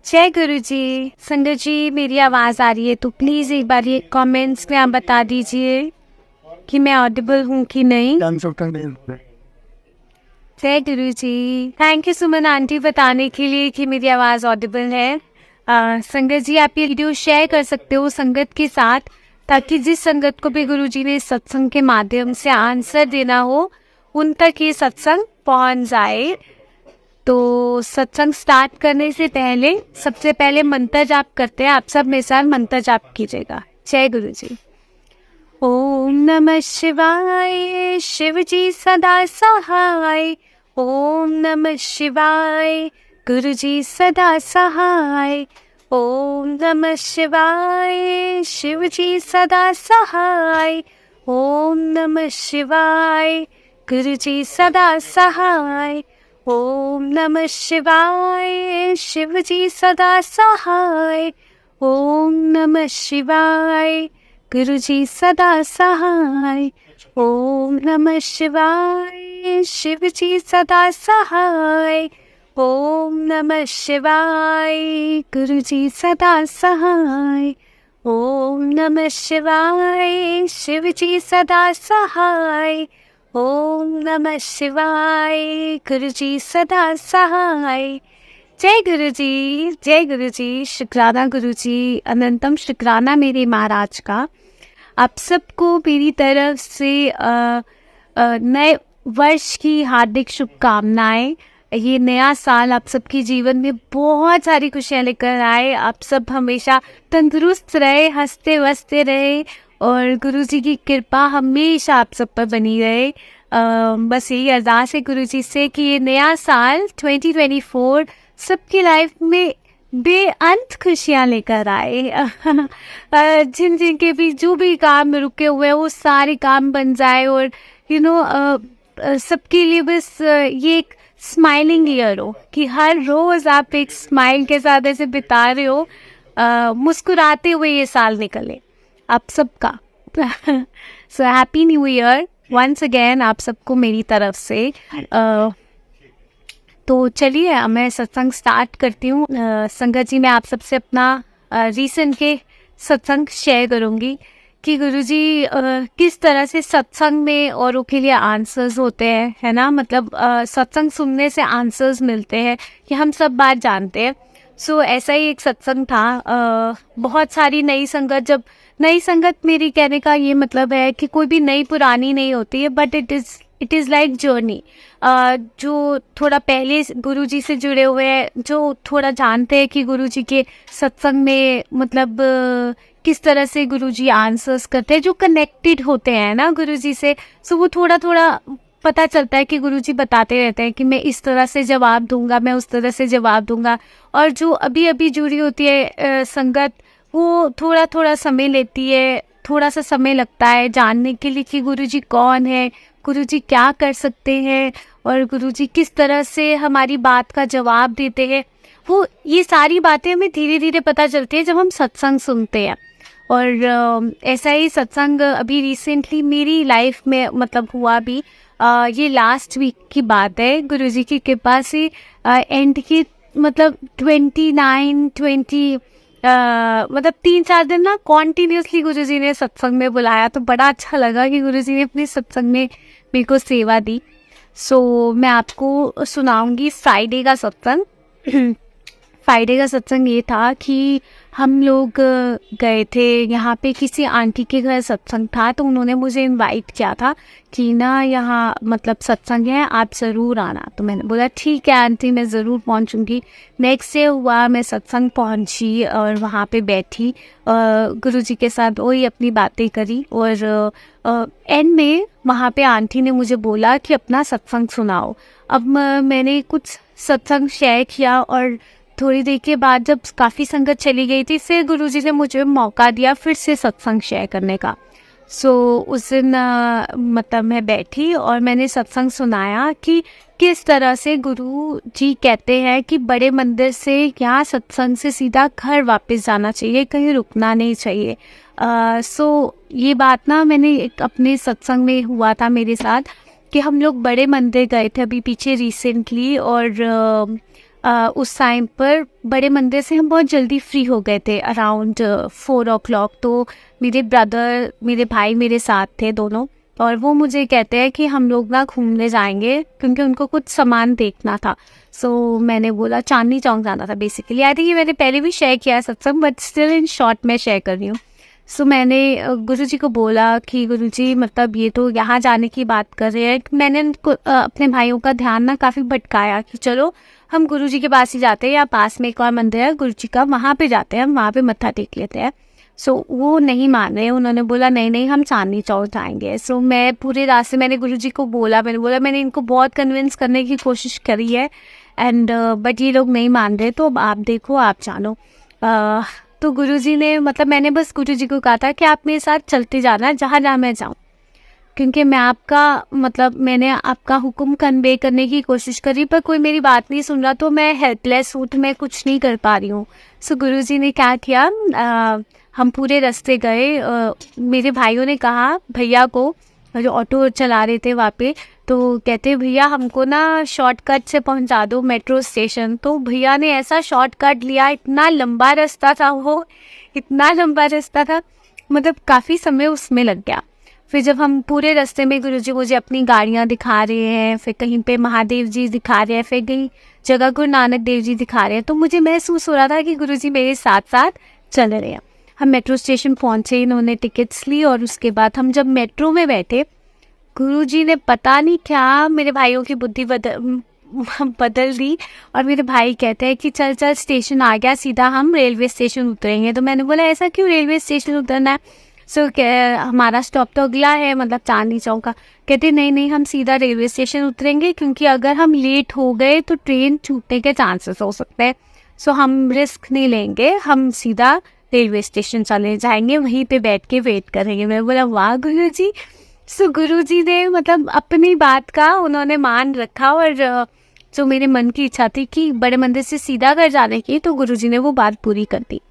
जय गुरु जी। संगत जी, मेरी आवाज़ आ रही है तो प्लीज़ एक बार ये कमेंट्स में आप बता दीजिए कि मैं ऑडिबल हूँ कि नहीं। जय गुरु जी। थैंक यू सुमन आंटी बताने के लिए कि मेरी आवाज़ ऑडिबल है। संगत जी, आप ये वीडियो शेयर कर सकते हो संगत के साथ, ताकि जिस संगत को भी गुरु जी ने सत्संग के माध्यम से आंसर देना हो उन तक ये सत्संग पहुँच जाए। तो सत्संग स्टार्ट करने से पहले सबसे पहले मंत्र जाप करते हैं। आप सब मेरे साथ मंत्र जाप कीजिएगा। जय गुरु जी। ओम नमः शिवाय, शिव जी सदा सहाय। ओम नमः शिवाय, गुरु जी सदा सहाय। ओम नमः शिवाय, शिव जी सदा सहाय। ओम नमः शिवाय, गुरु जी सदा सहाय। ओम नमः शिवाय, शिव जी सदा सहाय। ओम नमः शिवाय, गुरु जी सदा सहाय। ओम नमः शिवाय, शिव जी सदा सहाय। ओम नमः शिवाय, गुरु जी सदा सहाय। ओम नमः शिवाय, शिव जी सदा सहाय। ओम नमः शिवाय, गुरु जी सदा सहाय। जय गुरु जी, जय गुरु जी। शुक्राना गुरु जी, अनंतम शुक्राना मेरे महाराज का। आप सबको मेरी तरफ से नए वर्ष की हार्दिक शुभकामनाएं। ये नया साल आप सबके जीवन में बहुत सारी खुशियाँ लेकर आए। आप सब हमेशा तंदुरुस्त रहे, हंसते वसते रहे और गुरु जी की कृपा हमेशा आप सब पर बनी रहे। बस यही अरदास है गुरु जी से कि ये नया साल 2024 सबकी लाइफ में बेअंत खुशियाँ लेकर आए। जिन जिन के भी जो भी काम रुके हुए हैं वो सारे काम बन जाए और सबके लिए बस ये एक स्माइलिंग ईयर हो कि हर रोज़ आप एक स्माइल के साथ ऐसे बिता रहे हो, मुस्कुराते हुए ये साल निकले आप सबका। So happy new year once again आप सबको मेरी तरफ से। तो चलिए मैं सत्संग स्टार्ट करती हूँ। संगत जी, मैं आप सबसे अपना रीसेंट के सत्संग शेयर करूँगी कि गुरुजी किस तरह से सत्संग में औरों के लिए आंसर्स होते हैं, है ना। मतलब सत्संग सुनने से आंसर्स मिलते हैं, कि हम सब बात जानते हैं। सो ऐसा ही एक सत्संग था। बहुत सारी नई संगत, जब नई संगत मेरी कहने का ये मतलब है कि कोई भी नई पुरानी नहीं होती है, but it is like journey. जो थोड़ा पहले गुरुजी से जुड़े हुए हैं, जो थोड़ा जानते हैं कि गुरुजी के सत्संग में मतलब किस तरह से गुरुजी आंसर्स करते हैं, जो कनेक्टेड होते हैं ना गुरुजी से, सो वो थोड़ा थोड़ा पता चलता है कि गुरुजी बताते रहते हैं कि मैं इस तरह से जवाब दूंगा, मैं उस तरह से जवाब दूंगा। और जो अभी अभी जुड़ी होती है संगत, वो थोड़ा थोड़ा समय लेती है, थोड़ा सा समय लगता है जानने के लिए कि गुरुजी कौन है, गुरुजी क्या कर सकते हैं और गुरुजी किस तरह से हमारी बात का जवाब देते हैं। वो ये सारी बातें हमें धीरे धीरे पता चलती है जब हम सत्संग सुनते हैं। और ऐसा ही सत्संग अभी रिसेंटली मेरी लाइफ में मतलब हुआ भी। ये लास्ट वीक की बात है। गुरुजी की कृपा से एंड की मतलब 29-20 मतलब 3-4 दिन ना कॉन्टीन्यूसली गुरुजी ने सत्संग में बुलाया, तो बड़ा अच्छा लगा कि गुरुजी ने अपने सत्संग में मेरे को सेवा दी। सो मैं आपको सुनाऊंगी फ्राइडे का सत्संग। फ्राइडे का सत्संग ये था कि हम लोग गए थे यहाँ पे, किसी आंटी के घर सत्संग था, तो उन्होंने मुझे इनवाइट किया था कि ना यहाँ मतलब सत्संग है, आप ज़रूर आना। तो मैंने बोला ठीक है आंटी, मैं ज़रूर पहुँचूँगी। नेक्स्ट डे हुआ, मैं सत्संग पहुँची और वहाँ पे बैठी, गुरुजी के साथ वही अपनी बातें करी। और एंड में वहाँ पे आंटी ने मुझे बोला कि अपना सत्संग सुनाओ। अब मैंने कुछ सत्संग शेयर किया और थोड़ी देर के बाद जब काफ़ी संगत चली गई थी, फिर गुरुजी ने मुझे मौका दिया फिर से सत्संग शेयर करने का। सो उस दिन मतलब मैं बैठी और मैंने सत्संग सुनाया कि किस तरह से गुरु जी कहते हैं कि बड़े मंदिर से यहाँ सत्संग से सीधा घर वापस जाना चाहिए, कहीं रुकना नहीं चाहिए। सो ये बात ना मैंने एक अपने सत्संग में हुआ था मेरे साथ कि हम लोग बड़े मंदिर गए थे अभी पीछे रिसेंटली। और उस टाइम पर बड़े मंदिर से हम बहुत जल्दी फ्री हो गए थे, अराउंड 4 o'clock। तो मेरे ब्रदर, मेरे भाई मेरे साथ थे दोनों, और वो मुझे कहते हैं कि हम लोग ना घूमने जाएंगे, क्योंकि उनको कुछ सामान देखना था। सो मैंने बोला चांदनी चौक जाना था बेसिकली। आई थिंक ये मैंने पहले भी शेयर किया है सत्संग, बट स्टिल इन शॉर्ट मैं शेयर कर रही हूँ। सो मैंने गुरुजी को बोला कि गुरुजी मतलब ये तो यहाँ जाने की बात कर रहे हैं। मैंने उनको अपने भाइयों का ध्यान ना काफ़ी भटकाया कि चलो हम गुरुजी के पास ही जाते हैं, या पास में एक और मंदिर है गुरुजी का, वहाँ पे जाते हैं, हम वहाँ पे मत्था टेक लेते हैं। सो वो नहीं मान रहे, उन्होंने बोला नहीं नहीं हम चांदनी चौक जाएंगे। सो मैं पूरे रास्ते मैंने गुरुजी को बोला, मैंने इनको बहुत कन्विंस करने की कोशिश करी है, एंड बट ये लोग नहीं मान रहे, तो अब आप देखो आप जानो। तो गुरुजी ने मतलब मैंने बस गुरुजी को कहा था कि आप मेरे साथ चलते जाना जहाँ जहाँ मैं जाऊँ, क्योंकि मैं आपका मतलब मैंने आपका हुक्म कन्वे करने की कोशिश करी, पर कोई मेरी बात नहीं सुन रहा, तो मैं हेल्पलेस हूँ, तो मैं कुछ नहीं कर पा रही हूँ। सो गुरुजी ने क्या किया, हम पूरे रास्ते गए। मेरे भाइयों ने कहा भैया को, जो ऑटो चला रहे थे वहाँ पे, तो कहते भैया हमको ना शॉर्टकट से पहुँचा दो मेट्रो स्टेशन। तो भैया ने ऐसा शॉर्टकट लिया, इतना लंबा रास्ता था वो, इतना लंबा रास्ता था, मतलब काफ़ी समय उसमें लग गया। फिर जब हम पूरे रास्ते में गुरुजी मुझे अपनी गाड़ियाँ दिखा रहे हैं, फिर कहीं पे महादेव जी दिखा रहे हैं, फिर कहीं जगह गुरु नानक देव जी दिखा रहे हैं, तो मुझे महसूस हो रहा था कि गुरुजी मेरे साथ साथ चल रहे हैं। हम मेट्रो स्टेशन पहुँचे, इन्होंने टिकट्स ली, और उसके बाद हम जब मेट्रो में बैठे, गुरुजी ने पता नहीं क्या मेरे भाइयों की बुद्धि बदल दी, और मेरे भाई कहते हैं कि चल चल स्टेशन आ गया, सीधा हम रेलवे स्टेशन उतरेंगे। तो मैंने बोला ऐसा क्यों रेलवे स्टेशन उतरना है? सो हमारा स्टॉप तो अगला है, मतलब चांदनी चौक का। कहते नहीं नहीं हम सीधा रेलवे स्टेशन उतरेंगे, क्योंकि अगर हम लेट हो गए तो ट्रेन छूटने के चांसेस हो सकते हैं, सो हम रिस्क नहीं लेंगे, हम सीधा रेलवे स्टेशन चले जाएंगे, वहीं पे बैठ के वेट करेंगे। मैं बोला वाह गुरुजी। सो गुरुजी ने मतलब अपनी बात का उन्होंने मान रखा, और जो मेरे मन की इच्छा थी कि बड़े मंदिर से सीधा घर जाने की, तो गुरुजी ने वो बात पूरी कर दी।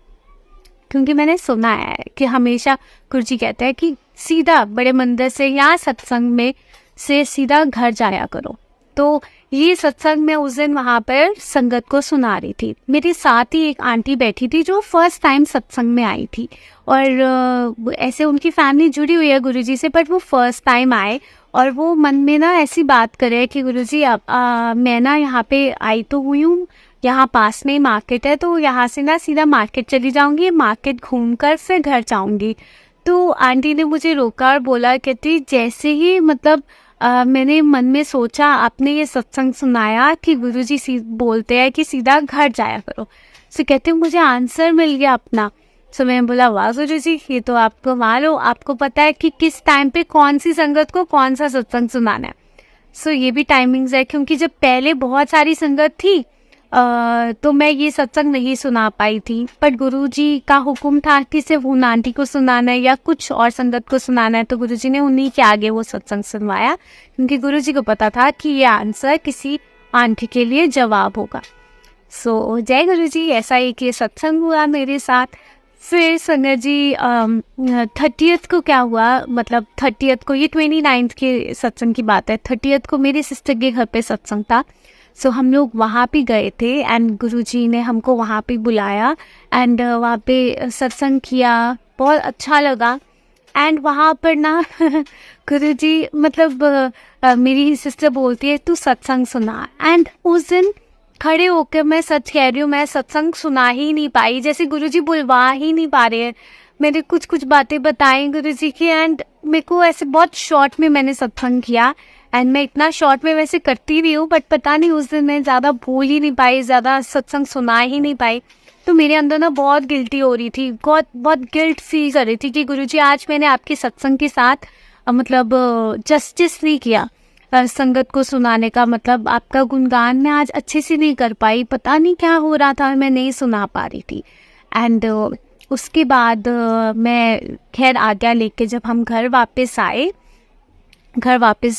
क्योंकि मैंने सुना है कि हमेशा गुरुजी कहते हैं कि सीधा बड़े मंदिर से या सत्संग में से सीधा घर जाया करो। तो ये सत्संग में उस दिन वहाँ पर संगत को सुना रही थी। मेरे साथ ही एक आंटी बैठी थी जो फर्स्ट टाइम सत्संग में आई थी, और ऐसे उनकी फैमिली जुड़ी हुई है गुरुजी से, बट वो फर्स्ट टाइम आए, और वो मन में ना ऐसी बात करे कि गुरुजी अब मैं ना यहाँ पे आई तो हुई हूँ, यहाँ पास में ही मार्केट है, तो यहाँ से ना सीधा मार्केट चली जाऊँगी, मार्केट घूमकर फिर घर जाऊँगी। तो आंटी ने मुझे रोका और बोला, कहती जैसे ही मतलब मैंने मन में सोचा आपने ये सत्संग सुनाया कि गुरुजी बोलते हैं कि सीधा घर जाया करो, सो कहते मुझे आंसर मिल गया अपना। सो मैंने बोला वाह गुरुजी, ये तो आपको मालूम, आपको पता है कि किस टाइम पे कौन सी संगत को कौन सा सत्संग सुनाना है। सो ये भी टाइमिंग्स है, क्योंकि जब पहले बहुत सारी संगत थी तो मैं ये सत्संग नहीं सुना पाई थी, पर गुरुजी का हुक्म था कि सिर्फ उन आंटी को सुनाना है या कुछ और संगत को सुनाना है, तो गुरुजी ने उन्हीं के आगे वो सत्संग सुनवाया, क्योंकि गुरुजी को पता था कि ये आंसर किसी आंटी के लिए जवाब होगा। सो जय गुरुजी। ऐसा एक ये सत्संग हुआ मेरे साथ। फिर संगत जी 30th को क्या हुआ, मतलब 30th को, ये 29th के सत्संग की बात है, 30th को मेरे सिस्टर के घर पे सत्संग था। सो हम लोग वहाँ पे गए थे, एंड गुरुजी ने हमको वहाँ पे बुलाया, एंड वहाँ पे सत्संग किया, बहुत अच्छा लगा। एंड वहाँ पर ना गुरुजी मतलब मेरी सिस्टर बोलती है तू सत्संग सुना, एंड उस दिन खड़े होकर मैं सच कह रही हूँ, मैं सत्संग सुना ही नहीं पाई, जैसे गुरुजी बुलवा ही नहीं पा रहे हैं। मैंने कुछ बातें बताई गुरुजी की, एंड मेरे को ऐसे बहुत शॉर्ट में मैंने सत्संग किया, एंड मैं इतना शॉर्ट में वैसे करती भी हूँ, बट पता नहीं उस दिन मैं ज़्यादा बोल ही नहीं पाई, ज़्यादा सत्संग सुना ही नहीं पाई। तो मेरे अंदर ना बहुत गिल्टी हो रही थी, बहुत गिल्ट फील कर रही थी कि गुरुजी आज मैंने आपके सत्संग के साथ मतलब जस्टिस नहीं किया संगत को सुनाने का, मतलब आपका गुणगान मैं आज अच्छे से नहीं कर पाई, पता नहीं क्या हो रहा था, मैं नहीं सुना पा रही थी। एंड उसके बाद मैं खैर आज्ञा लेके जब हम घर वापस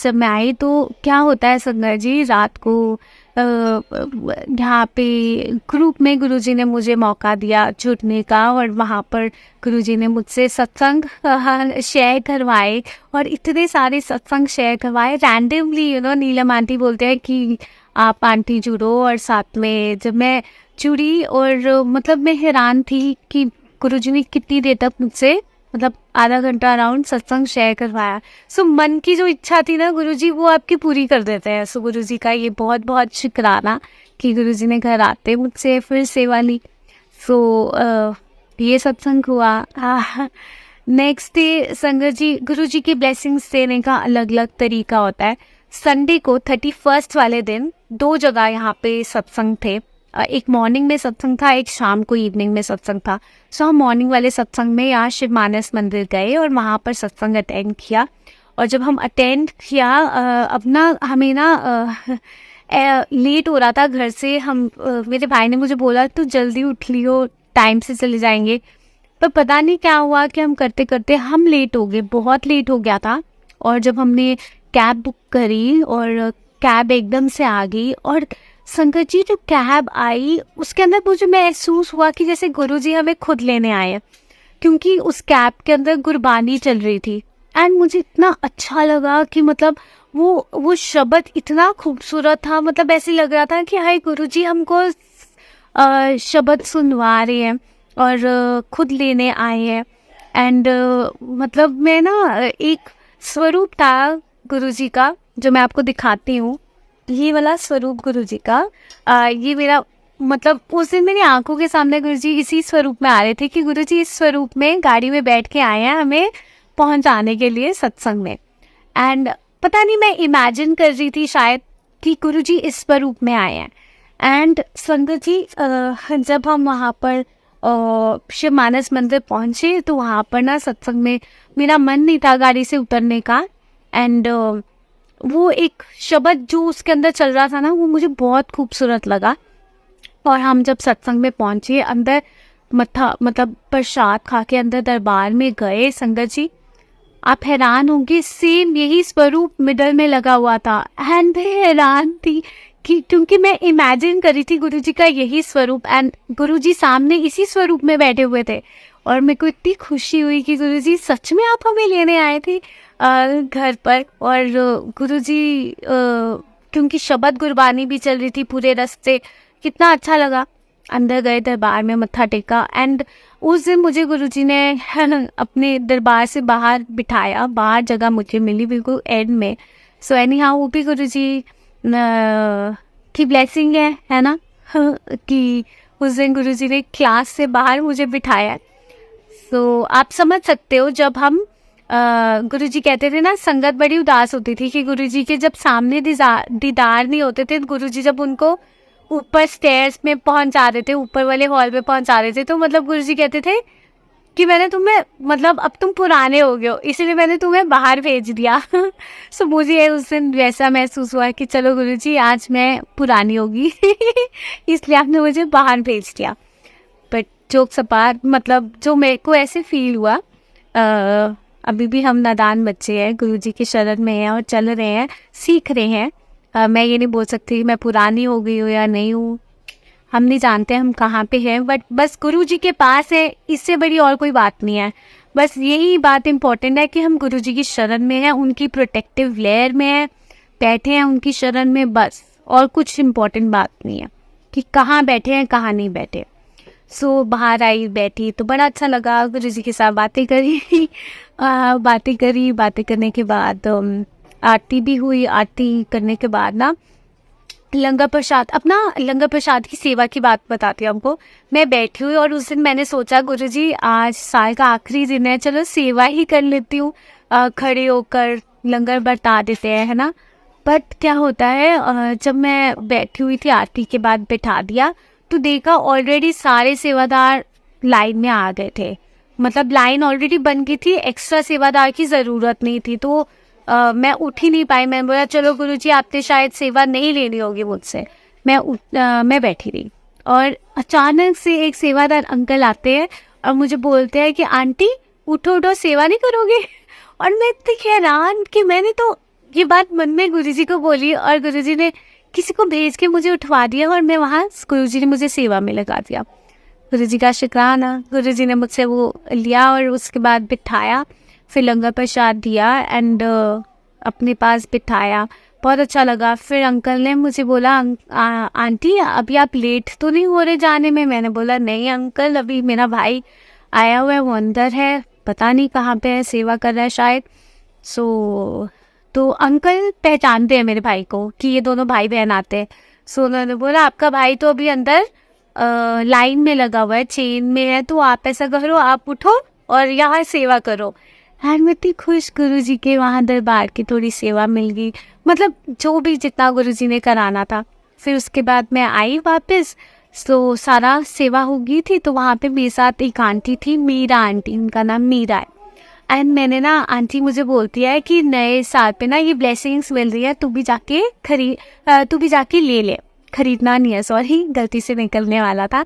जब मैं आई, तो क्या होता है संगत जी, रात को यहाँ पे ग्रुप में गुरुजी ने मुझे मौका दिया जुड़ने का, और वहाँ पर गुरुजी ने मुझसे सत्संग शेयर करवाए, और इतने सारे सत्संग शेयर करवाए रैंडमली। नीलम आंटी बोलते हैं कि आप आंटी जुड़ो। और साथ में जब मैं जुड़ी और मतलब मैं हैरान थी कि गुरुजी ने कितनी देर तक मुझसे मतलब आधा घंटा अराउंड सत्संग शेयर करवाया। सो मन की जो इच्छा थी ना गुरुजी वो आपकी पूरी कर देते हैं। सो गुरुजी का ये बहुत बहुत शुक्राना कि गुरुजी ने घर आते मुझसे फिर सेवा ली। सो ये सत्संग हुआ। नेक्स्ट डे संगत जी गुरुजी की ब्लेसिंग्स देने का अलग अलग तरीका होता है। संडे को 31st वाले दिन 2 जगह यहाँ पे सत्संग थे। एक मॉर्निंग में सत्संग था, एक शाम को इवनिंग में सत्संग था। सो हम मॉर्निंग वाले सत्संग में यहाँ शिव मानस मंदिर गए और वहाँ पर सत्संग अटेंड किया। और जब हम अटेंड किया अब ना हमें ना लेट हो रहा था घर से। हम मेरे भाई ने मुझे बोला तू जल्दी उठ लियो, टाइम से चले जाएंगे। पर पता नहीं क्या हुआ कि हम करते करते हम लेट हो गए, बहुत लेट हो गया था। और जब हमने कैब बुक करी और कैब एकदम से आ गई और संगत जी जो कैब आई उसके अंदर मुझे महसूस हुआ कि जैसे गुरुजी हमें खुद लेने आए हैं, क्योंकि उस कैब के अंदर गुरबानी चल रही थी। एंड मुझे इतना अच्छा लगा कि मतलब वो शब्द इतना खूबसूरत था। मतलब ऐसे लग रहा था कि हाय गुरुजी हमको शब्द सुनवा रहे हैं और खुद लेने आए हैं। एंड मतलब मैं ना एक स्वरूप था गुरुजी का जो मैं आपको दिखाती हूँ। ये वाला स्वरूप गुरुजी का ये मेरा मतलब उस दिन मेरी आंखों के सामने गुरुजी इसी स्वरूप में आ रहे थे कि गुरुजी इस स्वरूप में गाड़ी में बैठ के आए हैं हमें पहुंचाने के लिए सत्संग में। एंड पता नहीं मैं इमेजिन कर रही थी शायद कि गुरुजी इस स्वरूप में आए हैं। एंड संगत जी जब हम वहाँ पर शिव मानस मंदिर पहुँचे तो वहाँ पर ना सत्संग में मेरा मन नहीं था गाड़ी से उतरने का। एंड वो एक शब्द जो उसके अंदर चल रहा था ना वो मुझे बहुत खूबसूरत लगा। और हम जब सत्संग में पहुँचे अंदर मतलब प्रसाद खा के अंदर दरबार में गए संगत जी, आप हैरान होंगे सेम यही स्वरूप मिडल में लगा हुआ था। एंड मैं हैरान थी कि क्योंकि मैं इमेजिन करी थी गुरुजी का यही स्वरूप एंड गुरुजी सामने इसी स्वरूप में बैठे हुए थे। और मेरे को इतनी खुशी हुई कि गुरुजी सच में आप हमें लेने आए थे घर पर। और गुरुजी क्योंकि शब्द गुरबानी भी चल रही थी पूरे रास्ते, कितना अच्छा लगा। अंदर गए दरबार में मत्था टेका। एंड उस दिन मुझे गुरुजी ने अपने दरबार से बाहर बिठाया, बाहर जगह मुझे मिली बिल्कुल एंड में। सो एनी हाउ वो भी गुरुजी की ब्लेसिंग है ना कि उस दिन गुरुजी ने क्लास से बाहर मुझे बिठाया। सो आप समझ सकते हो जब हम गुरुजी कहते थे ना संगत बड़ी उदास होती थी कि गुरुजी के जब सामने दीदार नहीं होते थे, गुरुजी जब उनको ऊपर स्टेयर्स में पहुंचा रहे थे, ऊपर वाले हॉल में पहुंचा रहे थे, तो मतलब गुरुजी कहते थे कि मैंने तुम्हें मतलब अब तुम पुराने हो गए हो इसलिए मैंने तुम्हें बाहर भेज दिया। सो मुझे उस दिन वैसा महसूस हुआ कि चलो गुरुजी आज मैं पुरानी होगी इसलिए आपने मुझे बाहर भेज दिया। बट जोक सपाट मतलब जो मेरे को ऐसे फील हुआ अभी भी हम नादान बच्चे हैं, गुरुजी की शरण में हैं और चल रहे हैं, सीख रहे हैं। मैं ये नहीं बोल सकती मैं पुरानी हो गई हूँ या नहीं हूँ, हम नहीं जानते हम कहाँ पे हैं। बट बस गुरुजी के पास है, इससे बड़ी और कोई बात नहीं है। बस यही बात इम्पोर्टेंट है कि हम गुरुजी की शरण में हैं, उनकी प्रोटेक्टिव लेयर में हैं, बैठे हैं उनकी शरण में, बस और कुछ इम्पोर्टेंट बात नहीं है कि कहाँ बैठे हैं कहाँ नहीं बैठे। सो बाहर आई बैठी तो बड़ा अच्छा लगा, गुरुजी के साथ बातें करी बातें करने के बाद आरती भी हुई। आरती करने के बाद ना लंगर प्रसाद की सेवा की बात बताती हूँ आपको। मैं बैठी हुई और उस दिन मैंने सोचा गुरुजी आज साल का आखिरी दिन है, चलो सेवा ही कर लेती हूँ, खड़े होकर लंगर बरता देते हैं, है ना। बट क्या होता है जब मैं बैठी हुई थी आरती के बाद बैठा दिया तो देखा ऑलरेडी सारे सेवादार लाइन में आ गए थे। मतलब लाइन ऑलरेडी बन गई थी, एक्स्ट्रा सेवादार की ज़रूरत नहीं थी। तो मैं उठ ही नहीं पाई। मैं बोला चलो गुरुजी आपने शायद सेवा नहीं लेनी होगी मुझसे। मैं बैठी रही और अचानक से एक सेवादार अंकल आते हैं और मुझे बोलते हैं कि आंटी उठो उठो सेवा नहीं करोगे। और मैं इतनी हैरान कि मैंने तो ये बात मन में गुरुजी को बोली और गुरुजी ने किसी को भेज के मुझे उठवा दिया और मैं वहाँ गुरुजी ने मुझे सेवा में लगा दिया। गुरुजी का शुक्राना। गुरुजी ने मुझसे वो लिया और उसके बाद बिठाया, फिर लंगर प्रसाद दिया एंड अपने पास बिठाया। बहुत अच्छा लगा। फिर अंकल ने मुझे बोला, आंटी अभी आप लेट तो नहीं हो रहे जाने में?" मैंने बोला, "नहीं अंकल, अभी मेरा भाई आया हुआ है, वो अंदर है, पता नहीं कहाँ पे है, सेवा कर रहा है शायद।" तो अंकल पहचानते हैं मेरे भाई को कि ये दोनों भाई बहन आते हैं। सो उन्होंने बोला, "आपका भाई तो अभी अंदर लाइन में लगा हुआ है, चेन में है, तो आप ऐसा करो, आप उठो और यहाँ सेवा करो।" एंड मैं इतनी खुश, गुरुजी के वहाँ दरबार की थोड़ी सेवा मिल गई, मतलब जो भी जितना गुरुजी ने कराना था। फिर उसके बाद मैं आई वापस, तो सारा सेवा हो गई थी। तो वहाँ पे मेरे साथ एक आंटी थी, मीरा आंटी, उनका नाम मीरा है। एंड मैंने ना, आंटी मुझे बोलती है कि नए साल पे ना ये ब्लेसिंग्स मिल रही है, तू भी जाके ले ले। खरीदना नहीं है, सॉरी, गलती से निकलने वाला था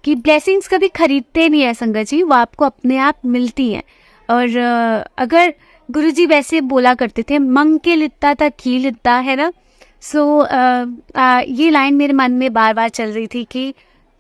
कि ब्लेसिंग्स कभी खरीदते नहीं है संगत जी, वो आपको अपने आप मिलती हैं। और अगर गुरुजी वैसे बोला करते थे, मंग के लित्ता था की लित्ता, है ना। सो ये लाइन मेरे मन में बार बार चल रही थी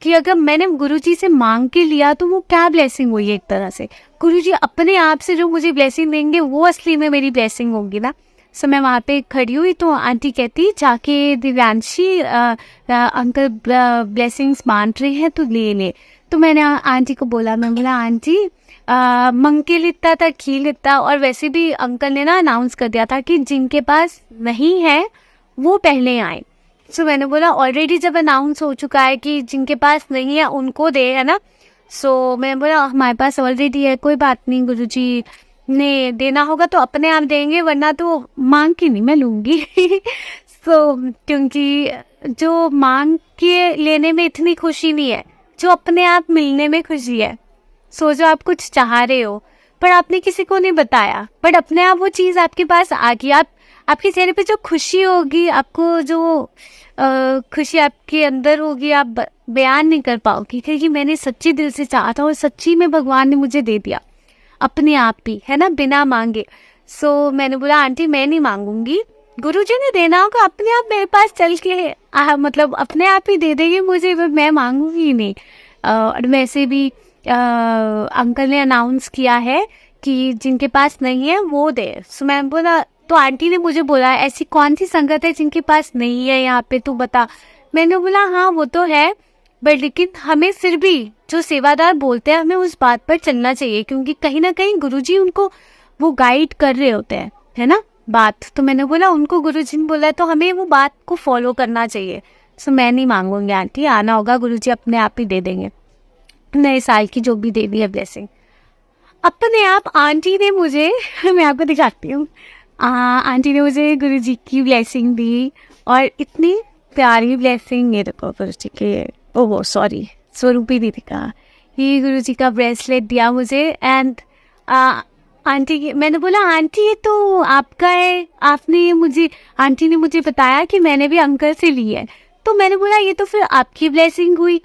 कि अगर मैंने गुरुजी से मांग के लिया तो वो क्या ब्लेसिंग हुई है। एक तरह से गुरुजी अपने आप से जो मुझे ब्लेसिंग देंगे वो असली में मेरी ब्लेसिंग होगी ना। सो मैं वहाँ पे खड़ी हुई तो आंटी कहती, जाके दिव्यांशी अंकल ब्लेसिंग्स बांट रहे हैं, तो ले ले। तो मैंने आंटी को बोला, मैं बोला, आंटी मंग के लित्ता था खी लित्ता। और वैसे भी अंकल ने ना अनाउंस कर दिया था कि जिनके पास नहीं है वो पहले आए। सो मैंने बोला, ऑलरेडी जब अनाउंस हो चुका है कि जिनके पास नहीं है उनको दे, है ना। सो मैं बोला, हमारे पास ऑलरेडी है, कोई बात नहीं, गुरुजी ने देना होगा तो अपने आप देंगे, वरना तो मांग के नहीं मैं लूँगी। सो क्योंकि जो मांग के लेने में इतनी खुशी नहीं है, जो अपने आप मिलने में खुशी है। सोचो आप कुछ चाह रहे हो पर आपने किसी को नहीं बताया, बट अपने आप वो चीज़ आपके पास आ गई। आपके चेहरे पे जो खुशी होगी, आपको जो खुशी आपके अंदर होगी, आप बयान नहीं कर पाओगी, क्योंकि मैंने सच्ची दिल से चाहा था और सच्ची में भगवान ने मुझे दे दिया अपने आप ही, है ना, बिना मांगे। सो मैंने बोला, आंटी मैं नहीं मांगूंगी, गुरुजी ने देना होगा अपने आप मेरे पास चल के मतलब अपने आप ही दे देंगे मुझे, मैं मांगूंगी ही नहीं। और वैसे भी अंकल ने अनाउंस किया है कि जिनके पास नहीं है वो दे। सो मैं बोला, तो आंटी ने मुझे बोला, ऐसी कौन सी संगत है जिनके पास नहीं है यहाँ पे, तू बता। मैंने बोला, हाँ वो तो है, बट लेकिन हमें फिर भी जो सेवादार बोलते हैं हमें उस बात पर चलना चाहिए, क्योंकि कहीं ना कहीं गुरुजी उनको वो गाइड कर रहे होते हैं, है ना बात। तो मैंने बोला, उनको गुरुजी ने बोला है तो हमें वो बात को फॉलो करना चाहिए। सो मैं नहीं मांगूंगी आंटी, आना होगा गुरुजी अपने आप ही दे देंगे, नए साल की जो भी देनी है ब्लेसिंग अपने आप। आंटी ने मुझे मैं आपको दिखाती हूँ, आंटी ने मुझे गुरुजी की ब्लेसिंग दी, और इतनी प्यारी ब्लेसिंग, ये देखो गुरुजी के, ओह सॉरी स्वरूप ही नहीं दिखा, ये गुरुजी का ब्रेसलेट दिया मुझे। एंड आंटी, मैंने बोला, आंटी ये तो आपका है, आपने ये मुझे, आंटी ने मुझे बताया कि मैंने भी अंकल से ली है। तो मैंने बोला, ये तो फिर आपकी ब्लेसिंग हुई।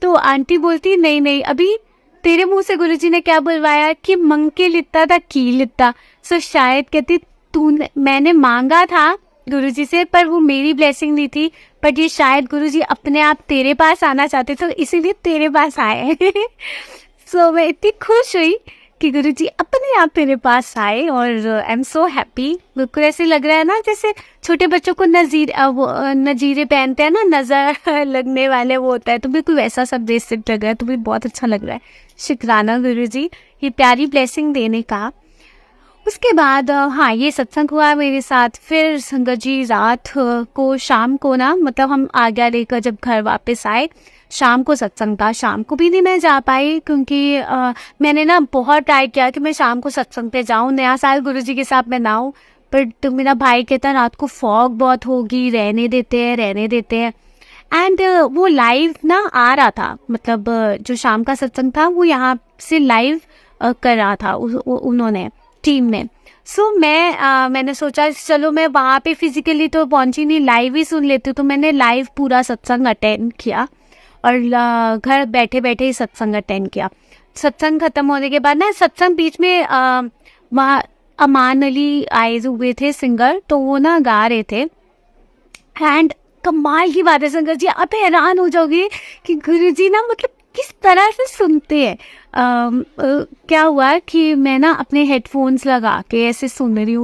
तो आंटी बोलती, नहीं नहीं, अभी तेरे मुंह से गुरुजी ने क्या बुलवाया कि मंग के लित्ता था की लित्ता। सो शायद कहती, मैंने मांगा था गुरुजी से, पर वो मेरी ब्लेसिंग नहीं थी, बट ये शायद गुरुजी अपने आप तेरे पास आना चाहते, तो इसीलिए तेरे पास आए। सो मैं इतनी खुश हुई कि गुरुजी अपने आप मेरे पास आए, और आई एम सो हैप्पी। बिल्कुल ऐसे लग रहा है ना जैसे छोटे बच्चों को नजीरे पहनते हैं ना, नज़र लगने वाले वो होता है, तो बिल्कुल वैसा सब देश से लग रहा है, तो भी बहुत अच्छा लग रहा है। शुक्राना गुरुजी ये प्यारी ब्लेसिंग देने का। उसके बाद हाँ, ये सत्संग हुआ मेरे साथ। फिर संगत जी रात को, शाम को ना, मतलब हम आज्ञा लेकर जब घर वापस आए, शाम को सत्संग था। शाम को भी नहीं मैं जा पाई, क्योंकि मैंने ना बहुत ट्राई किया कि मैं शाम को सत्संग पे जाऊँ, नया साल गुरुजी के साथ मैं ना आऊँ, बट तो मेरा भाई कहता रात को फॉग बहुत होगी, रहने देते हैं। एंड वो लाइव ना आ रहा था, मतलब जो शाम का सत्संग था वो यहाँ से लाइव कर रहा था उन्होंने, टीम ने। सो मैंने सोचा चलो मैं वहाँ पे फिजिकली तो पहुँची नहीं, लाइव ही सुन लेती हूँ। तो मैंने लाइव पूरा सत्संग अटेंड किया, और घर बैठे बैठे ही सत्संग अटेंड किया। सत्संग खत्म होने के बाद ना, सत्संग बीच में वहाँ अमान अली आए हुए थे सिंगर, तो वो ना गा रहे थे। एंड कमाल की बात है संगत जी, आप हैरान हो जाओगे कि गुरुजी ना, मतलब किस तरह से सुनते हैं। क्या हुआ कि मैं ना अपने हेडफोन्स लगा के ऐसे सुन रही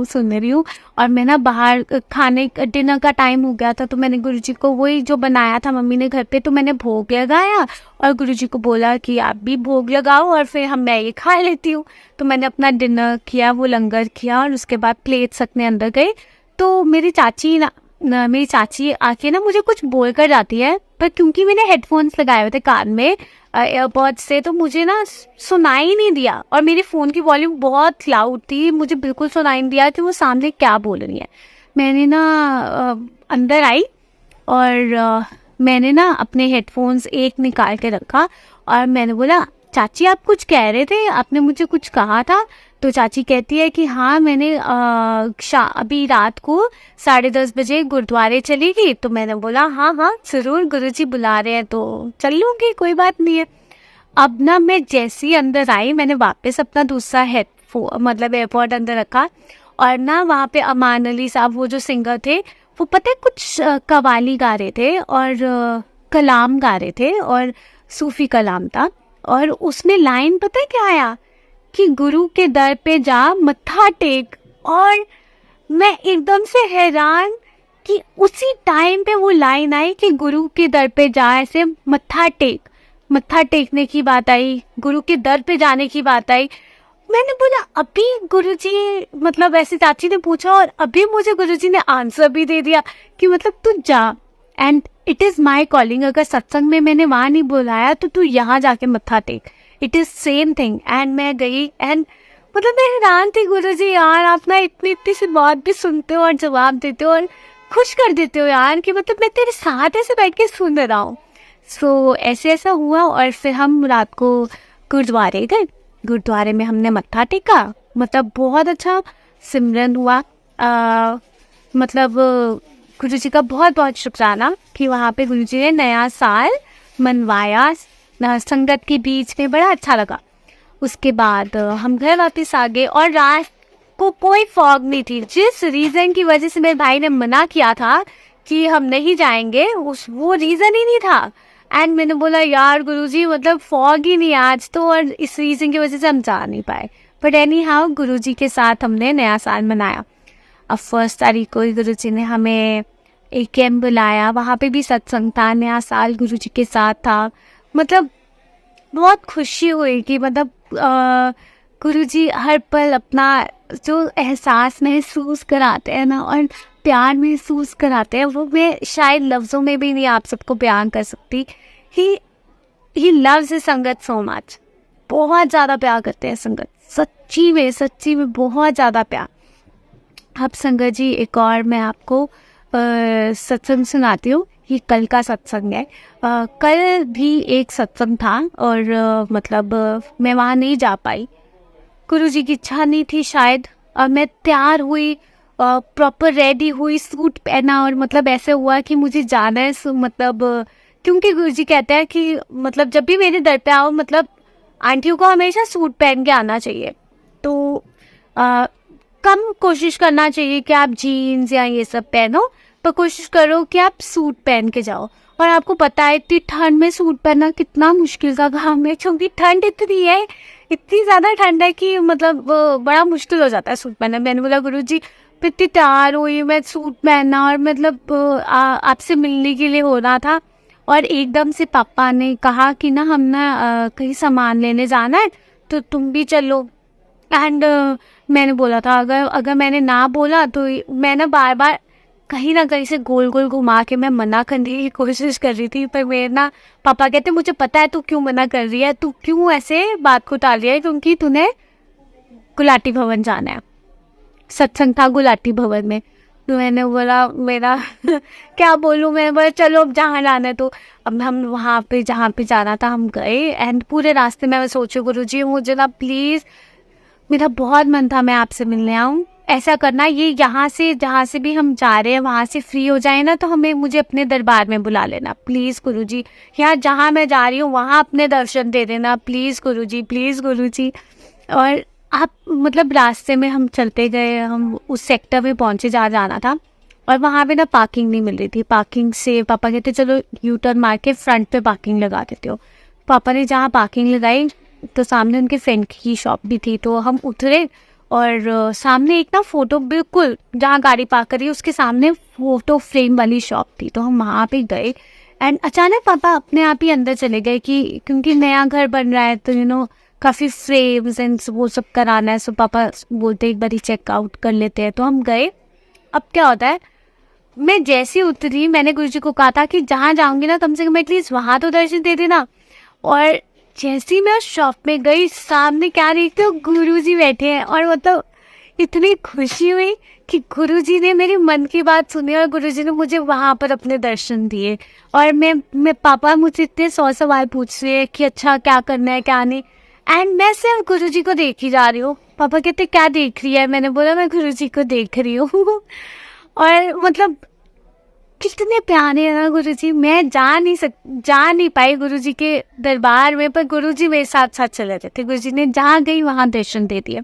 हूँ और मैं ना बाहर खाने डिनर का टाइम हो गया था, तो मैंने गुरुजी को वही जो बनाया था मम्मी ने घर पे, तो मैंने भोग लगाया और गुरुजी को बोला कि आप भी भोग लगाओ और फिर मैं ये खा लेती हूँ। तो मैंने अपना डिनर किया, वो लंगर किया और उसके बाद प्लेट्स रखने अंदर गई, तो मेरी चाची आके ना मुझे कुछ बोल कर जाती है, पर क्योंकि मैंने हेडफोन्स लगाए हुए थे कान में एयरपॉड्स से, तो मुझे ना सुनाई नहीं दिया और मेरे फ़ोन की वॉल्यूम बहुत लाउड थी, मुझे बिल्कुल सुनाई नहीं दिया कि वो सामने क्या बोल रही है। मैंने ना अंदर आई और मैंने ना अपने हेडफोन्स एक निकाल के रखा और मैंने बोला, चाची आप कुछ कह रहे थे, आपने मुझे कुछ कहा था? तो चाची कहती है कि हाँ मैंने अभी रात को 10:30 बजे गुरुद्वारे चली गई। तो मैंने बोला हाँ हाँ ज़रूर, गुरुजी बुला रहे हैं तो चल लूँगी, कोई बात नहीं है। अब ना मैं जैसे ही अंदर आई, मैंने वापस अपना दूसरा हेडफोन मतलब एयरपॉड अंदर रखा और ना वहाँ पे अमान अली साहब, वो जो सिंगर थे, वो पता है कुछ कवाली गा रहे थे और कलाम गा रहे थे और सूफ़ी कलाम था। और उसमें लाइन पता है क्या आया कि गुरु के दर पे जा मत्था टेक, और मैं एकदम से हैरान कि उसी टाइम पे वो लाइन आई कि गुरु के दर पे जा, ऐसे मत्था टेकने की बात आई, गुरु के दर पे जाने की बात आई। मैंने बोला अभी गुरुजी, मतलब ऐसे चाची ने पूछा और अभी मुझे गुरुजी ने आंसर भी दे दिया कि मतलब तू जा, and it is my calling. अगर सत्संग में मैंने वहाँ नहीं बुलाया तो तू यहाँ जाके मत्था टेक, it is same thing. And मैं गई एंड मतलब मैं हैरान थी, गुरुजी यार आप ना इतनी सी बात भी सुनते हो और जवाब देते हो और खुश कर देते हो यार, कि मतलब मैं तेरे साथ ऐसे बैठ के सुन रहा हूँ। सो ऐसा हुआ और फिर हम रात को गुरुद्वारे गए। गुरुद्वारे में हमने मत्था टेका, मतलब बहुत अच्छा सिमरन हुआ। मतलब गुरुजी का बहुत बहुत शुक्राना कि वहाँ पे गुरुजी ने नया साल मनवाया संगत के बीच में, बड़ा अच्छा लगा। उसके बाद हम घर वापस आ गए और रात को कोई फॉग नहीं थी। जिस रीज़न की वजह से मेरे भाई ने मना किया था कि हम नहीं जाएंगे, वो रीज़न ही नहीं था। एंड मैंने बोला यार गुरुजी मतलब फॉग ही नहीं आज तो, और इस रीज़न की वजह से हम जा नहीं पाए। बट एनी हाउ गुरुजी के साथ हमने नया साल मनाया। अब 1 तारीख को गुरुजी ने हमें एक कैंप बुलाया, वहाँ पे भी सत्संग था, नया साल गुरुजी के साथ था। मतलब बहुत खुशी हुई कि मतलब गुरुजी हर पल अपना जो एहसास महसूस कराते हैं ना और प्यार महसूस कराते हैं, वो मैं शायद लफ्ज़ों में भी नहीं आप सबको बयान कर सकती। ही लव्स हिज संगत सो मच, बहुत ज़्यादा प्यार करते हैं संगत, सच्ची में बहुत ज़्यादा प्यार। अब संगत जी एक और मैं आपको सत्संग सुनाती हूँ। ये कल का सत्संग है। कल भी एक सत्संग था और मतलब मैं वहाँ नहीं जा पाई, गुरुजी की इच्छा नहीं थी शायद। मैं तैयार हुई, प्रॉपर रेडी हुई, सूट पहना और मतलब ऐसे हुआ कि मुझे जाना है। मतलब क्योंकि गुरुजी कहते हैं कि मतलब जब भी मेरे दर पे आओ, मतलब आंटियों को हमेशा सूट पहन के आना चाहिए। तो कम कोशिश करना चाहिए कि आप जीन्स या ये सब पहनो, पर कोशिश करो कि आप सूट पहन के जाओ। और आपको पता है इतनी ठंड में सूट पहनना कितना मुश्किल का काम है, क्योंकि ठंड इतनी है, इतनी ज़्यादा ठंड है कि मतलब बड़ा मुश्किल हो जाता है सूट पहनना। मैंने बोला गुरुजी इतनी तैयार हुई मैं सूट पहनना और मतलब आपसे मिलने के लिए हो रहा था, और एकदम से पापा ने कहा कि ना हम ना कहीं सामान लेने जाना है तो तुम भी चलो। एंड मैंने बोला था अगर मैंने ना बोला तो मैं ना बार बार कहीं ना कहीं से गोल गोल घुमा के मैं मना करने की कोशिश कर रही थी, पर मेरे ना पापा कहते मुझे पता है तू क्यों मना कर रही है, तू क्यों ऐसे बात को टाल रही है, क्योंकि तूने गुलाटी भवन जाना है। सत्संग था गुलाटी भवन में। तो मैंने बोला मेरा क्या बोलूँ, मैं बोला चलो अब जहाँ जाना है। तो अब हम वहाँ पे जहाँ पे जाना था हम गए, एंड पूरे रास्ते में मैं सोचूं गुरुजी मुझे ना प्लीज़, मेरा बहुत मन था मैं आपसे मिलने आऊँ, ऐसा करना ये यहाँ से जहाँ से भी हम जा रहे हैं वहाँ से फ्री हो जाए ना तो मुझे अपने दरबार में बुला लेना प्लीज़ गुरुजी। यहाँ जहाँ मैं जा रही हूँ वहाँ अपने दर्शन दे देना प्लीज़ गुरुजी, प्लीज़ गुरुजी। और आप मतलब रास्ते में हम चलते गए, हम उस सेक्टर में पहुँचे जहाँ जाना था, और वहाँ पे ना पार्किंग नहीं मिल रही थी। पार्किंग से पापा कहते चलो यू टर्न मार के फ्रंट पे पार्किंग लगा देते हो। पापा ने जहाँ पार्किंग लगाई तो सामने उनके फ्रेंड की शॉप भी थी, तो हम उतरे और सामने एक ना फ़ोटो, बिल्कुल जहाँ गाड़ी पार्क करी उसके सामने फ़ोटो फ्रेम वाली शॉप थी, तो हम वहाँ पे गए। एंड अचानक पापा अपने आप ही अंदर चले गए कि क्योंकि नया घर बन रहा है तो काफ़ी फ्रेम्स एंड वो सब कराना है, सो पापा बोलते एक बार ही चेकआउट कर लेते हैं, तो हम गए। अब क्या होता है, मैं जैसे उतरी मैंने गुरुजी को कहा था कि जहाँ जाऊँगी ना कम से कम एटलीस्ट वहाँ तो दर्शन दे देना। और जैसे ही मैं शॉप में गई, सामने क्या देखते हो, गुरुजी बैठे हैं। और मतलब इतनी खुशी हुई कि गुरुजी ने मेरी मन की बात सुनी और गुरुजी ने मुझे वहाँ पर अपने दर्शन दिए। और मैं पापा मुझसे इतने 100 सवाल पूछ रहे हैं कि अच्छा क्या करना है क्या नहीं, एंड मैं सिर्फ गुरुजी को देख ही जा रही हूँ। पापा कहते क्या देख रही है, मैंने बोला मैं गुरुजी को देख रही हूँ। और मतलब कितने प्यारे हैं ना गुरुजी। मैं जा नहीं पाई गुरुजी के दरबार में, पर गुरुजी मेरे साथ साथ चले जाते। गुरुजी ने जहाँ गई वहाँ दर्शन दे दिए।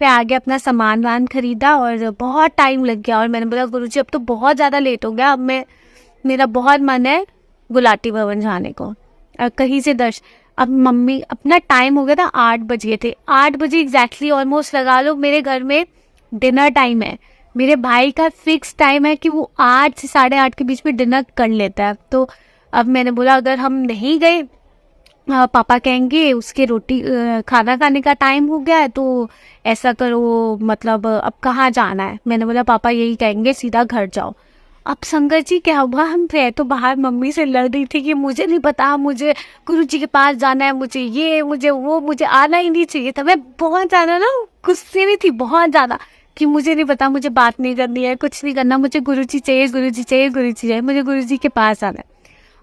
फिर आगे अपना सामान वान खरीदा और बहुत टाइम लग गया। और मैंने बोला गुरुजी अब तो बहुत ज़्यादा लेट हो गया, अब मेरा बहुत मन है गुलाटी भवन जाने को और कहीं से अब मम्मी अपना टाइम हो गया था, 8 बज गए थे। 8 बजे एग्जैक्टली ऑलमोस्ट लगा लो, मेरे घर में डिनर टाइम है। मेरे भाई का फिक्स टाइम है कि वो 8 से 8:30 के बीच में डिनर कर लेता है। तो अब मैंने बोला अगर हम नहीं गए, पापा कहेंगे उसके रोटी खाना खाने का टाइम हो गया है, तो ऐसा करो मतलब अब कहाँ जाना है। मैंने बोला पापा यही कहेंगे सीधा घर जाओ। अब संगत जी क्या हुआ, हम थे तो बाहर मम्मी से लड़ रही थी कि मुझे नहीं पता, मुझे गुरुजी के पास जाना है, मुझे वो मुझे आना ही नहीं चाहिए था। मैं बहुत ज़्यादा ना गुस्से में थी, बहुत ज़्यादा, कि मुझे नहीं पता, मुझे बात नहीं करनी है, कुछ नहीं करना, मुझे गुरुजी चाहिए, गुरुजी चाहिए, गुरुजी चाहिए, मुझे गुरुजी के पास आना है।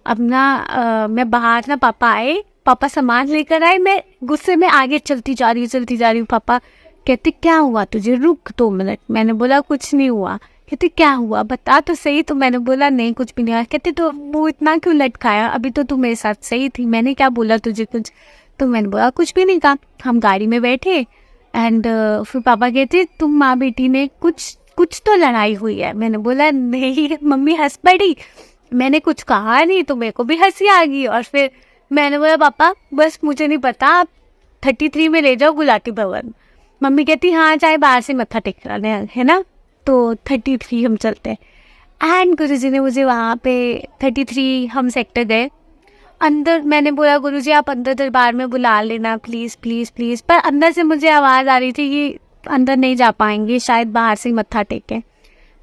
अब ना मैं बाहर ना पापा आए, पापा सामान लेकर आए, मैं गुस्से में आगे चलती जा रही हूँ। पापा कहते क्या हुआ तुझे, रुक 2 मिनट। मैंने बोला कुछ नहीं हुआ। कहते क्या हुआ बता तो सही। तो मैंने बोला नहीं कुछ भी नहीं हुआ। कहते तो वो इतना क्यों लटकाया, अभी तो तू मेरे साथ सही थी, मैंने क्या बोला तुझे कुछ। तो मैंने बोला कुछ भी नहीं कहा। हम गाड़ी में बैठे एंड फिर पापा कहते तुम माँ बेटी ने कुछ तो लड़ाई हुई है। मैंने बोला नहीं, मम्मी हंस पड़ी, मैंने कुछ कहा नहीं, तो मेरे को भी हंसी आ गई। और फिर मैंने बोला पापा बस मुझे नहीं पता, आप 33 में ले जाओ गुलाटी भवन। मम्मी कहती हाँ चाहे बाहर से मत्था टेकना है ना, तो 33 हम चलते हैं। एंड गुरुजी ने मुझे वहाँ पे 33 हम सेक्टर गए अंदर। मैंने बोला गुरुजी आप अंदर दरबार में बुला लेना प्लीज़ प्लीज़ प्लीज़, पर अंदर से मुझे आवाज़ आ रही थी कि अंदर नहीं जा पाएंगे, शायद बाहर से मत्था टेकें।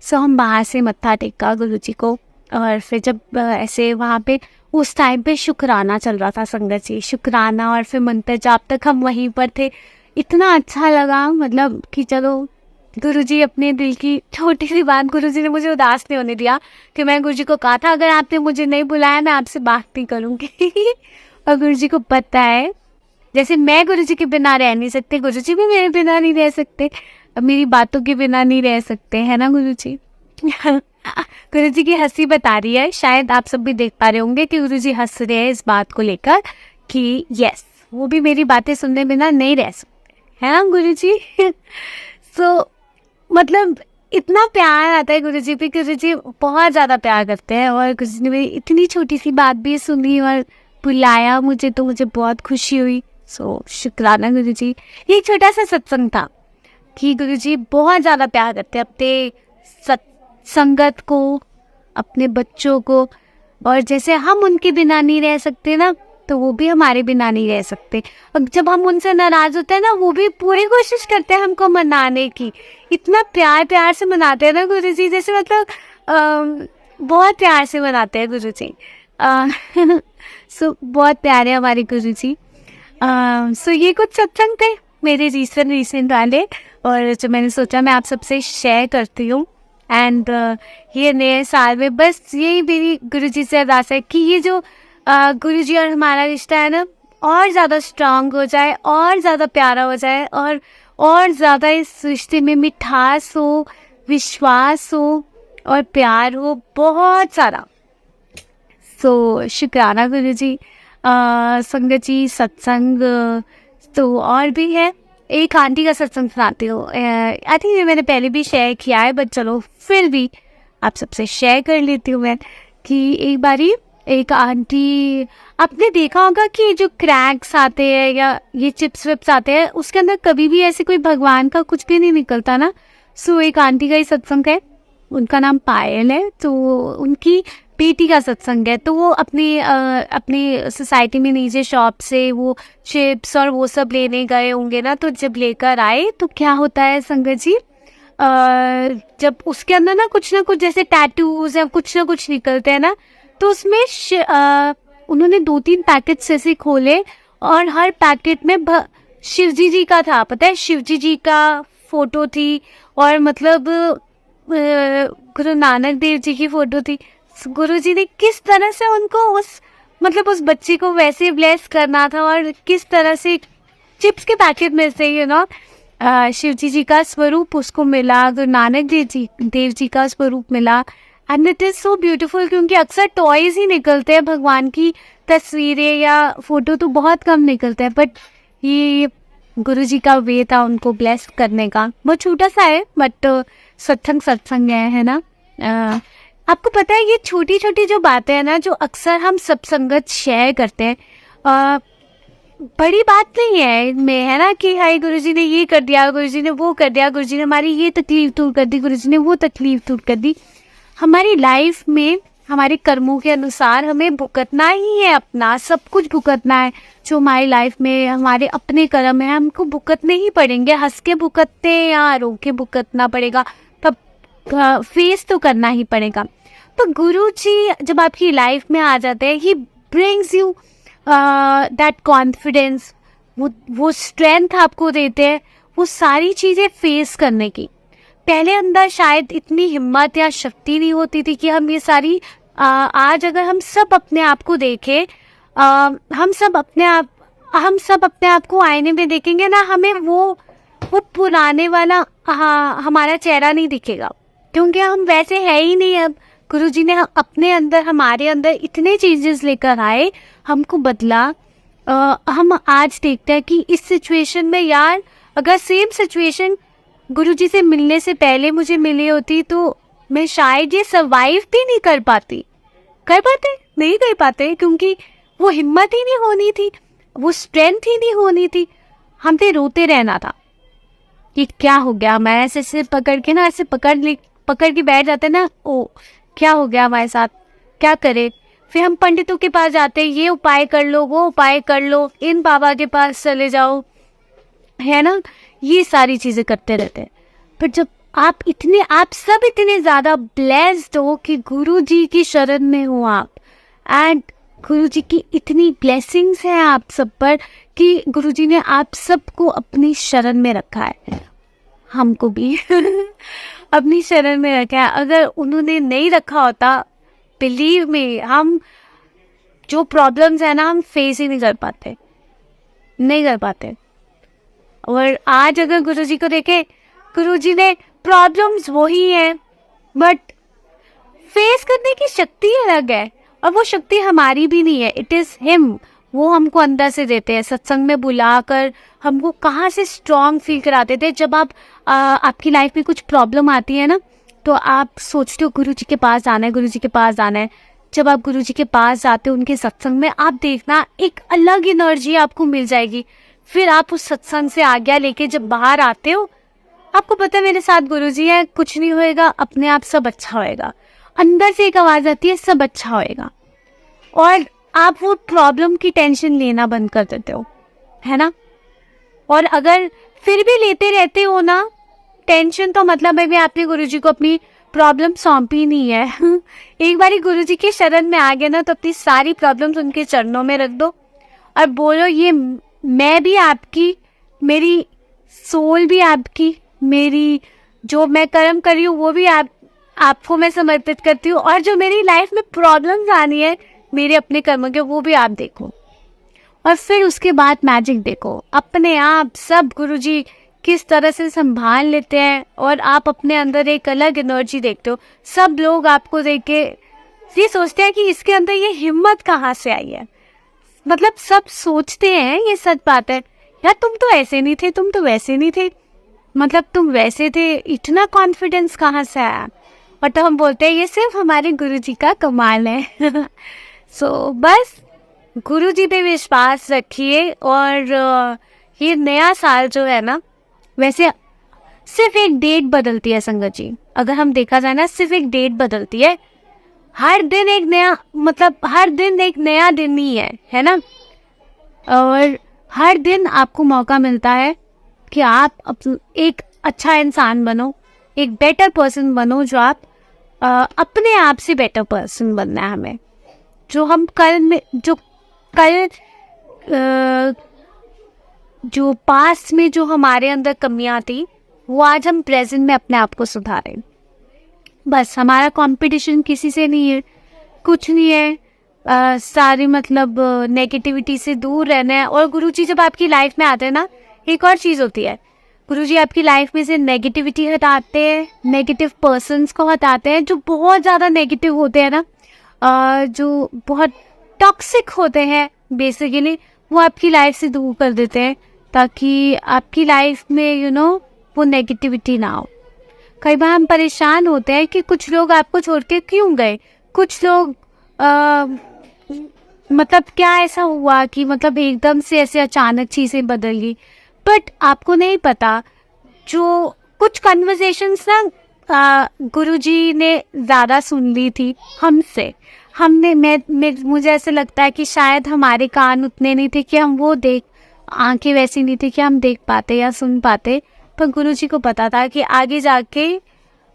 सो हम बाहर से मत्था टेका गुरुजी को। और फिर जब ऐसे वहाँ पे उस टाइम पे शुक्राना चल रहा था संगत जी, शुक्राना और फिर मंत्र जाप तक हम वहीं पर थे। इतना अच्छा लगा, मतलब कि चलो गुरुजी अपने दिल की छोटी सी बात, गुरुजी ने मुझे उदास नहीं होने दिया। कि मैं गुरुजी को कहा था अगर आपने मुझे नहीं बुलाया मैं आपसे बात नहीं करूँगी। और गुरुजी को पता है जैसे मैं गुरुजी के बिना रह नहीं सकते, गुरुजी भी मेरे बिना नहीं रह सकते, अब मेरी बातों के बिना नहीं रह सकते, है ना गुरुजी। गुरुजी की हंसी बता रही है, शायद आप सब भी देख पा रहे होंगे कि गुरुजी हंस रहे हैं इस बात को लेकर कि यस वो भी मेरी बातें सुनने बिना नहीं रह सकते, है ना गुरुजी। सो मतलब इतना प्यार आता है गुरुजी पे, गुरुजी बहुत ज़्यादा प्यार करते हैं। और गुरुजी ने मेरी इतनी छोटी सी बात भी सुनी और बुलाया मुझे, तो मुझे बहुत खुशी हुई। सो शुक्राना गुरुजी। ये एक छोटा सा सत्संग था कि गुरुजी बहुत ज़्यादा प्यार करते हैं अपने संगत को, अपने बच्चों को। और जैसे हम उनके बिना नहीं रह सकते ना, तो वो भी हमारे बिना नहीं रह सकते। और जब हम उनसे नाराज़ होते हैं ना, वो भी पूरी कोशिश करते हैं हमको मनाने की। इतना प्यार से मनाते हैं ना गुरुजी, जैसे मतलब बहुत प्यार से मनाते हैं गुरुजी। सो बहुत प्यारे हमारे गुरुजी। सो ये कुछ सत्संग थे मेरे रिसेंट वाले, और जो मैंने सोचा मैं आप सबसे शेयर करती हूँ। एंड ये नए साल में बस यही मेरी गुरुजी से अरदास है कि ये जो गुरुजी और हमारा रिश्ता है ना, और ज़्यादा स्ट्रांग हो जाए, और ज़्यादा प्यारा हो जाए, और ज़्यादा इस रिश्ते में मिठास हो, विश्वास हो और प्यार हो, बहुत सारा। सो शुक्राना गुरुजी। संगत जी सत्संग तो और भी है, एक आंटी का सत्संग सुनाती हूँ। आई थिंक ये मैंने पहले भी शेयर किया है, बट चलो फिर भी आप सबसे शेयर कर लेती हूँ मैं कि एक बारी एक आंटी, आपने देखा होगा कि जो क्रैक्स आते हैं या ये चिप्स विप्स आते हैं उसके अंदर कभी भी ऐसे कोई भगवान का कुछ भी नहीं निकलता ना। सो एक आंटी का ही सत्संग है, उनका नाम पायल है, तो उनकी बेटी का सत्संग है। तो वो अपनी सोसाइटी में नीचे शॉप से वो चिप्स और वो सब लेने गए होंगे ना, तो जब लेकर आए तो क्या होता है संगत जी, जब उसके अंदर ना कुछ जैसे टैटूज या कुछ ना कुछ निकलते हैं ना, तो उसमें उन्होंने 2-3 पैकेट्स ऐसे खोले और हर पैकेट में शिवजी जी का था, पता है, शिवजी जी का फोटो थी और मतलब गुरु नानक देव जी की फोटो थी। गुरु जी ने किस तरह से उनको उस बच्चे को वैसे ब्लेस करना था और किस तरह से चिप्स के पैकेट में से शिवजी जी का स्वरूप उसको मिला, गुरु नानक देव जी का स्वरूप मिला। And it is so beautiful, क्योंकि अक्सर टॉयज़ ही निकलते हैं, भगवान की तस्वीरें या फोटो तो बहुत कम निकलते हैं, बट ये गुरु जी का वे था उनको ब्लेस करने का। बहुत छोटा सा है बट सत्संग है ना। आपको पता है ये छोटी छोटी जो बातें हैं ना, जो अक्सर हम सब संगत शेयर करते हैं, बड़ी बात नहीं है इनमें, है ना, कि हाय गुरुजी ने ये कर दिया, गुरुजी ने वो कर दिया, गुरुजी ने हमारी ये तकलीफ दूर कर दी, गुरुजी ने वो तकलीफ दूर कर दी। हमारी लाइफ में हमारे कर्मों के अनुसार हमें भुगतना ही है, अपना सब कुछ भुगतना है। जो हमारी लाइफ में हमारे अपने कर्म है हमको भुगतने ही पड़ेंगे, हंस के भुगतते या रो के भुगतना पड़ेगा, तब फेस तो करना ही पड़ेगा। तो गुरु जी जब आपकी लाइफ में आ जाते हैं, he brings you that confidence, वो स्ट्रेंथ आपको देते हैं वो सारी चीज़ें फेस करने की। पहले अंदर शायद इतनी हिम्मत या शक्ति नहीं होती थी कि हम ये सारी आज अगर हम सब अपने आप को देखें, हम सब अपने आप को आईने में देखेंगे ना, हमें वो पुराने वाला हमारा चेहरा नहीं दिखेगा, क्योंकि हम वैसे है ही नहीं। अब गुरुजी ने हमारे अंदर इतने चेंजेस लेकर आए, हमको बदला। हम आज देखते हैं कि इस सिचुएशन में, यार अगर सेम सिचुएशन गुरुजी से मिलने से पहले मुझे मिली होती तो मैं शायद ये सर्वाइव भी नहीं कर पाते, क्योंकि वो हिम्मत ही नहीं होनी थी, वो स्ट्रेंथ ही नहीं होनी थी। हम पे रोते रहना था कि क्या हो गया, मैं ऐसे सिर पकड़ के ना, ऐसे पकड़ के बैठ जाते ना, ओ क्या हो गया हमारे साथ, क्या करे। फिर हम पंडितों के पास जाते, ये उपाय कर लो, वो उपाय कर लो, इन बाबा के पास चले जाओ, है ना, ये सारी चीज़ें करते रहते हैं। पर जब आप सब इतने ज़्यादा ब्लेस्ड हो कि गुरु जी की शरण में हो आप, एंड गुरु जी की इतनी ब्लेसिंग्स हैं आप सब पर कि गुरु जी ने आप सबको अपनी शरण में रखा है, हमको भी अपनी शरण में रखा है। अगर उन्होंने नहीं रखा होता, बिलीव मी, हम जो प्रॉब्लम्स है ना, हम फेस ही नहीं कर पाते। और आज अगर गुरुजी को देखें, गुरुजी ने प्रॉब्लम्स वही हैं, बट फेस करने की शक्ति अलग है, और वो शक्ति हमारी भी नहीं है, इट इज़ हिम। वो हमको अंदर से देते हैं, सत्संग में बुलाकर हमको कहाँ से स्ट्रॉन्ग फील कराते थे। जब आपकी लाइफ में कुछ प्रॉब्लम आती है ना, तो आप सोचते हो गुरुजी के पास आना है, गुरुजी के पास आना है। जब आप गुरुजी के पास जाते हो उनके सत्संग में, आप देखना एक अलग एनर्जी आपको मिल जाएगी। फिर आप उस सत्संग से आज्ञा लेके जब बाहर आते हो, आपको पता है मेरे साथ गुरुजी है, कुछ नहीं होएगा, अपने आप सब अच्छा होएगा। अंदर से एक आवाज़ आती है, सब अच्छा होएगा, और आप वो प्रॉब्लम की टेंशन लेना बंद कर देते हो, है ना। और अगर फिर भी लेते रहते हो ना टेंशन, तो मतलब है कि आपने गुरुजी को अपनी प्रॉब्लम सौंपी नहीं है। एक बारी गुरुजी की शरण में आ गए ना, तो अपनी सारी प्रॉब्लम्स उनके चरणों में रख दो और बोलो, ये मैं भी आपकी, मेरी सोल भी आपकी, मेरी जो मैं कर्म कर रही हूँ वो भी आपको मैं समर्पित करती हूँ, और जो मेरी लाइफ में प्रॉब्लम्स आनी है मेरे अपने कर्मों के, वो भी आप देखो। और फिर उसके बाद मैजिक देखो, अपने आप सब गुरुजी किस तरह से संभाल लेते हैं, और आप अपने अंदर एक अलग एनर्जी देखते हो। सब लोग आपको देख के ये सोचते हैं कि इसके अंदर ये हिम्मत कहाँ से आई है। मतलब सब सोचते हैं, ये सच बात है, यार तुम तो ऐसे नहीं थे, तुम तो वैसे नहीं थे, मतलब तुम वैसे थे, इतना कॉन्फिडेंस कहाँ से आया। और तो हम बोलते हैं ये सिर्फ हमारे गुरुजी का कमाल है। बस गुरु जी पे विश्वास रखिए। और ये नया साल जो है ना, वैसे सिर्फ एक डेट बदलती है संगत जी। अगर हम देखा जाए ना, सिर्फ एक डेट बदलती है। हर दिन एक नया, मतलब हर दिन एक नया दिन ही है ना। और हर दिन आपको मौका मिलता है कि आप एक अच्छा इंसान बनो, एक बेटर पर्सन बनो। जो आप अपने आप से बेटर पर्सन बनना है हमें। जो हम कल जो पास्ट में जो हमारे अंदर कमियां थी, वो आज हम प्रेजेंट में अपने आप को सुधारें। बस हमारा कंपटीशन किसी से नहीं है, कुछ नहीं है। सारी मतलब नेगेटिविटी से दूर रहना है। और गुरुजी जब आपकी लाइफ में आते हैं ना, एक और चीज़ होती है, गुरुजी आपकी लाइफ में से नेगेटिविटी हटाते हैं, नेगेटिव पर्सन्स को हटाते हैं जो बहुत ज़्यादा नेगेटिव होते हैं ना, जो बहुत टॉक्सिक होते हैं बेसिकली, वो आपकी लाइफ से दूर कर देते हैं, ताकि आपकी लाइफ में वो नेगेटिविटी ना हो। कई बार हम परेशान होते हैं कि कुछ लोग आपको छोड़ के क्यों गए, कुछ लोग मतलब क्या ऐसा हुआ कि मतलब एकदम से ऐसे अचानक चीज़ें बदल गई। बट आपको नहीं पता, जो कुछ कन्वर्सेशंस ना गुरुजी ने ज़्यादा सुन ली थी हमसे। मुझे ऐसे लगता है कि शायद हमारे कान उतने नहीं थे कि हम वो आंखें वैसी नहीं थी कि हम देख पाते या सुन पाते। पर गुरुजी को पता था कि आगे जाके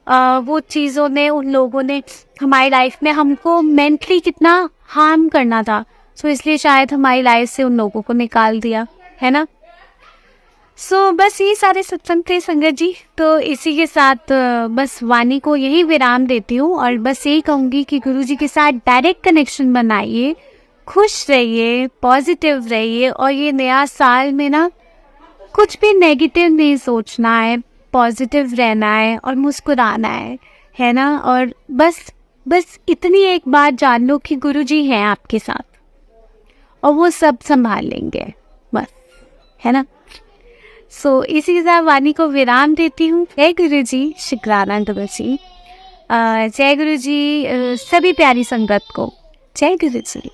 वो चीज़ों ने, उन लोगों ने हमारी लाइफ में हमको मेंटली कितना हार्म करना था। सो इसलिए शायद हमारी लाइफ से उन लोगों को निकाल दिया, है ना। बस ये सारे सत्संग थे संगत जी। तो इसी के साथ बस वाणी को यही विराम देती हूँ। और बस यही कहूँगी कि गुरुजी के साथ डायरेक्ट कनेक्शन बनाइए, खुश रहिए, पॉजिटिव रहिए। और ये नया साल में ना कुछ भी नेगेटिव नहीं सोचना है, पॉजिटिव रहना है और मुस्कुराना है ना। और बस इतनी एक बात जान लो कि गुरुजी हैं आपके साथ और वो सब संभाल लेंगे, बस, है ना। इसी के साथ वाणी को विराम देती हूँ। जय गुरुजी, शुक्रानंद गुरुजी। जय गुरुजी सभी प्यारी संगत को। जय गुरुजी।